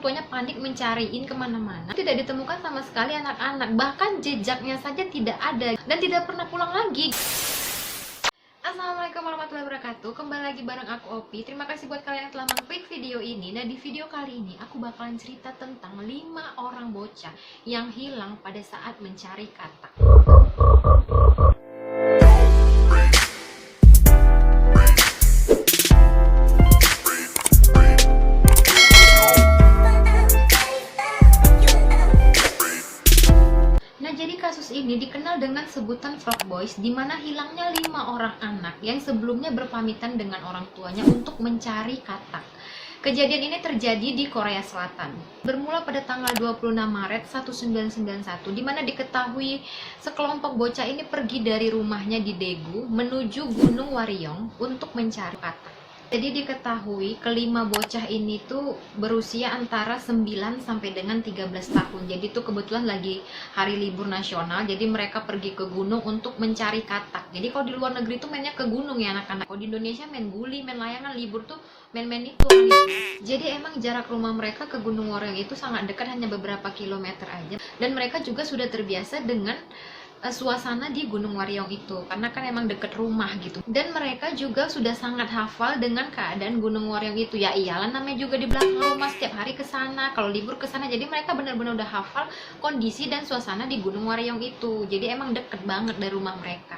orang tuanya panik mencariin kemana-mana. Tidak ditemukan sama sekali anak-anak, bahkan jejaknya saja tidak ada dan tidak pernah pulang lagi. Assalamualaikum warahmatullahi wabarakatuh. Kembali lagi bareng aku Opi. Terima kasih buat kalian yang telah mengklik video ini. Nah, di video kali ini aku bakalan cerita tentang 5 orang bocah yang hilang pada saat mencari katak. Kasus ini dikenal dengan sebutan Frog Boys, di mana hilangnya 5 orang anak yang sebelumnya berpamitan dengan orang tuanya untuk mencari katak. Kejadian ini terjadi di Korea Selatan. Bermula pada tanggal 26 Maret 1991, di mana diketahui sekelompok bocah ini pergi dari rumahnya di Daegu menuju Gunung Waryong untuk mencari katak. Jadi diketahui kelima bocah ini tuh berusia antara 9 sampai dengan 13 tahun. Jadi itu kebetulan lagi hari libur nasional, jadi mereka pergi ke gunung untuk mencari katak. Jadi kalau di luar negeri tuh mainnya ke gunung ya anak-anak. Kalau di Indonesia main guli, main layangan, libur tuh main-main itu. Jadi emang jarak rumah mereka ke Gunung Waryong itu sangat dekat, hanya beberapa kilometer aja. Dan mereka juga sudah terbiasa dengan suasana di Gunung Waryong itu, karena kan emang deket rumah gitu. Dan mereka juga sudah sangat hafal dengan keadaan Gunung Waryong itu. Ya iyalah, namanya juga di belakang rumah, setiap hari ke sana, kalau libur ke sana. Jadi mereka benar-benar udah hafal kondisi dan suasana di Gunung Waryong itu. Jadi emang deket banget dari rumah mereka.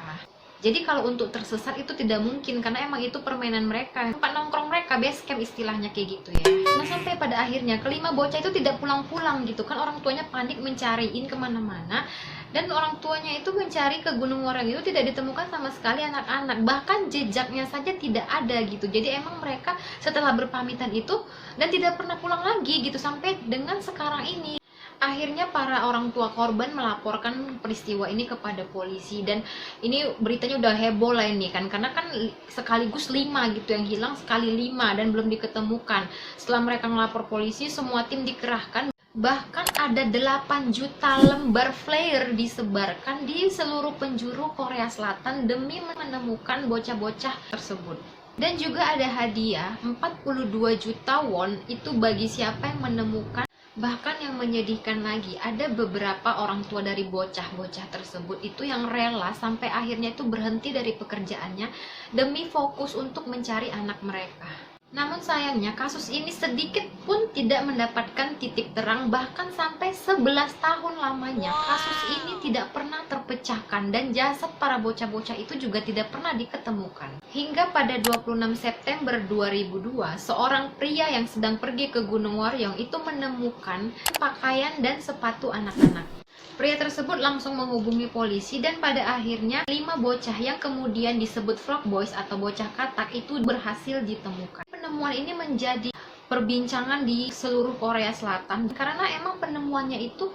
Jadi kalau untuk tersesat itu tidak mungkin, karena emang itu permainan mereka, tempat nongkrong mereka, base camp istilahnya kayak gitu ya. Nah, sampai pada akhirnya kelima bocah itu tidak pulang-pulang gitu kan, orang tuanya panik mencariin kemana-mana. Dan orang tuanya itu mencari ke Gunung Waryong itu tidak ditemukan sama sekali anak-anak, bahkan jejaknya saja tidak ada gitu. Jadi emang mereka setelah berpamitan itu dan tidak pernah pulang lagi gitu sampai dengan sekarang ini. Akhirnya para orang tua korban melaporkan peristiwa ini kepada polisi, dan ini beritanya udah heboh lah ini kan, karena kan sekaligus 5 gitu yang hilang, sekali 5 dan belum diketemukan. Setelah mereka melapor polisi, semua tim dikerahkan. Bahkan ada 8 juta lembar flyer disebarkan di seluruh penjuru Korea Selatan demi menemukan bocah-bocah tersebut. Dan juga ada hadiah 42 juta won itu bagi siapa yang menemukan. Bahkan yang menyedihkan lagi, ada beberapa orang tua dari bocah-bocah tersebut itu yang rela sampai akhirnya itu berhenti dari pekerjaannya demi fokus untuk mencari anak mereka. Namun sayangnya kasus ini sedikit pun tidak mendapatkan titik terang, bahkan sampai 11 tahun lamanya kasus ini tidak pernah terpecahkan dan jasad para bocah-bocah itu juga tidak pernah diketemukan. Hingga pada 26 September 2002, seorang pria yang sedang pergi ke Gunung Waryong itu menemukan pakaian dan sepatu anak-anak. Pria tersebut langsung menghubungi polisi, dan pada akhirnya 5 bocah yang kemudian disebut Frog Boys atau bocah katak itu berhasil ditemukan. Penemuan ini menjadi perbincangan di seluruh Korea Selatan karena emang penemuannya itu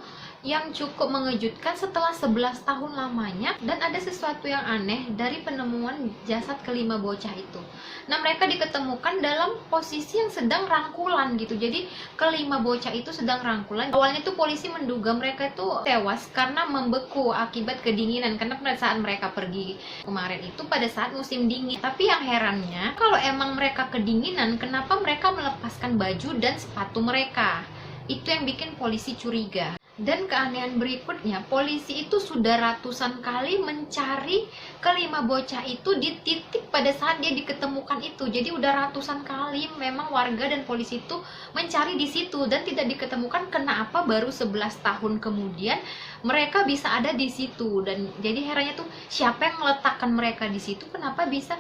yang cukup mengejutkan setelah 11 tahun lamanya, dan ada sesuatu yang aneh dari penemuan jasad kelima bocah itu. Nah, mereka diketemukan dalam posisi yang sedang rangkulan gitu. Jadi kelima bocah itu sedang rangkulan. Awalnya tuh polisi menduga mereka itu tewas karena membeku akibat kedinginan, karena pada saat mereka pergi kemarin itu pada saat musim dingin. Tapi yang herannya, kalau emang mereka kedinginan, kenapa mereka melepaskan baju dan sepatu mereka? Itu yang bikin polisi curiga. Dan keanehan berikutnya, polisi itu sudah ratusan kali mencari kelima bocah itu di titik pada saat dia diketemukan itu. Jadi udah ratusan kali memang warga dan polisi itu mencari di situ dan tidak diketemukan. Kenapa baru 11 tahun kemudian mereka bisa ada di situ? Dan jadi herannya tuh, siapa yang meletakkan mereka di situ? Kenapa bisa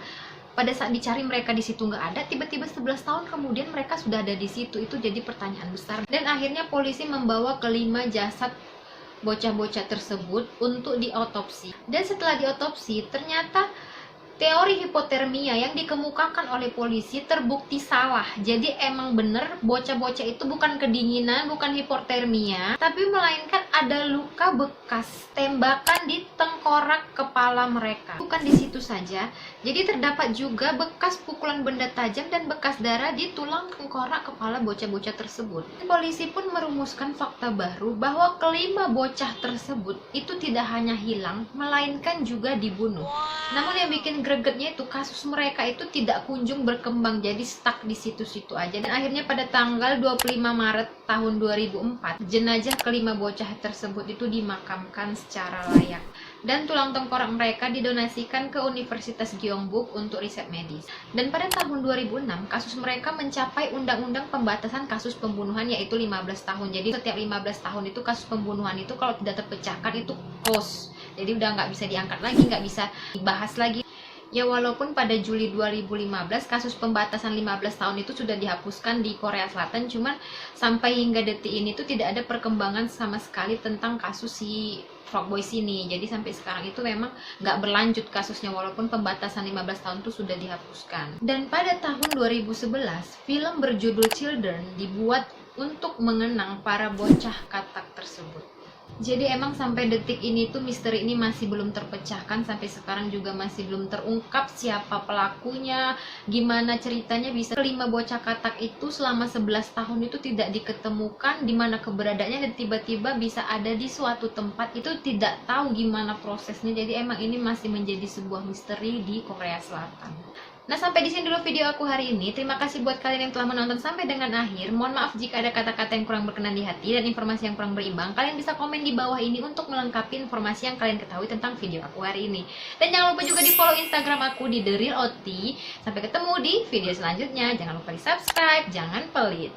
pada saat dicari mereka di situ nggak ada, tiba-tiba 11 tahun kemudian mereka sudah ada di situ? Itu jadi pertanyaan besar. Dan akhirnya polisi membawa kelima jasad bocah-bocah tersebut untuk diotopsi. Dan setelah diotopsi, ternyata teori hipotermia yang dikemukakan oleh polisi terbukti salah. Jadi emang bener bocah-bocah itu bukan kedinginan, bukan hipotermia, tapi melainkan ada luka bekas tembakan di tengkorak kepala mereka. Bukan di situ saja, jadi terdapat juga bekas pukulan benda tajam dan bekas darah di tulang tengkorak kepala bocah-bocah tersebut. Polisi pun merumuskan fakta baru bahwa kelima bocah tersebut itu tidak hanya hilang, melainkan juga dibunuh. Namun yang bikin gregetnya itu kasus mereka itu tidak kunjung berkembang, jadi stuck di situ-situ aja. Dan akhirnya pada tanggal 25 Maret tahun 2004, jenazah kelima bocah tersebut itu dimakamkan secara layak. Dan tulang tengkorak mereka didonasikan ke Universitas Gyeongbuk untuk riset medis. Dan pada tahun 2006, kasus mereka mencapai undang-undang pembatasan kasus pembunuhan, yaitu 15 tahun. Jadi setiap 15 tahun itu kasus pembunuhan itu kalau tidak terpecahkan itu close. Jadi udah nggak bisa diangkat lagi, nggak bisa dibahas lagi. Ya walaupun pada Juli 2015 kasus pembatasan 15 tahun itu sudah dihapuskan di Korea Selatan, cuman sampai hingga detik ini tuh tidak ada perkembangan sama sekali tentang kasus si Frog Boys ini. Jadi sampai sekarang itu memang nggak berlanjut kasusnya walaupun pembatasan 15 tahun itu sudah dihapuskan. Dan pada tahun 2011, film berjudul Children dibuat untuk mengenang para bocah katak tersebut. Jadi emang sampai detik ini tuh misteri ini masih belum terpecahkan, sampai sekarang juga masih belum terungkap siapa pelakunya, gimana ceritanya bisa kelima bocah katak itu selama 11 tahun itu tidak diketemukan, dimana keberadaannya, dan tiba-tiba bisa ada di suatu tempat itu tidak tahu gimana prosesnya. Jadi emang ini masih menjadi sebuah misteri di Korea Selatan. Nah, sampai di sini dulu video aku hari ini. Terima kasih buat kalian yang telah menonton sampai dengan akhir. Mohon maaf jika ada kata-kata yang kurang berkenan di hati dan informasi yang kurang berimbang. Kalian bisa komen di bawah ini untuk melengkapi informasi yang kalian ketahui tentang video aku hari ini. Dan jangan lupa juga di follow Instagram aku di TheRealOT. Sampai ketemu di video selanjutnya. Jangan lupa di subscribe, jangan pelit.